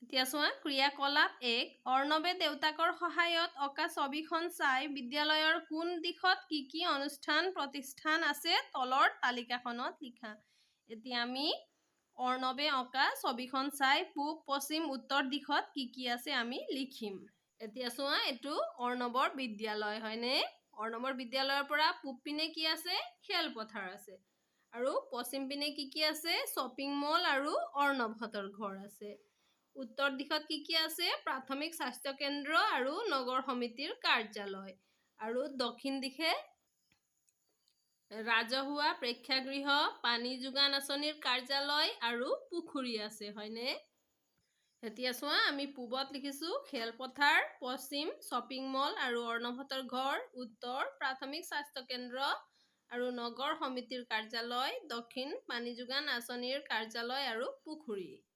এতিয়া চোৱা ক্ৰিয়াকলাপ 1 অৰ্ণৱে দেউতাকৰ সহায়ত অঁকা ছবিখন চাই বিদ্যালয়ৰ কোন দিশত কি অনুষ্ঠান প্ৰতিষ্ঠান আছে তলৰ তালিকাখনত লিখা। এতিয়া আমি অৰ্ণৱে অঁকা ছবিখন চাই পূব পশ্চিম উত্তৰ দিশত কি আছে আমি লিখিম। এতিয়া চোৱা এইটো অৰ্ণৱৰ বিদ্যালয় হয়নে? অৰ্ণৱৰ বিদ্যালয়ৰ পৰা পূব পিনে কি আছে? খেলপথাৰ আছে। আৰু পশ্চিম পিনে কি আছে? শ্বপিং মল আৰু অৰ্ণৱহঁতৰ ঘৰ আছে। উত্তৰ দিশত কি আছে? প্ৰাথমিক স্বাস্থ্য কেন্দ্ৰ আৰু নগৰ সমিতিৰ কাৰ্যালয়। আৰু দক্ষিণ দিশে ৰাজহুৱা প্ৰেক্ষাগৃহ, পানী যোগান আঁচনিৰ কাৰ্যালয় আৰু পুখুৰী আছে হয়নে? এতিয়া চোৱা আমি পূবত লিখিছো খেলপথাৰ, পশ্চিম শ্বপিং মল আৰু অৰ্ণৱহঁতৰ ঘৰ, উত্তৰ প্ৰাথমিক স্বাস্থ্য কেন্দ্ৰ আৰু নগৰ সমিতিৰ কাৰ্যালয়, দক্ষিণ পানী যোগান আঁচনিৰ কাৰ্যালয় আৰু পুখুৰী।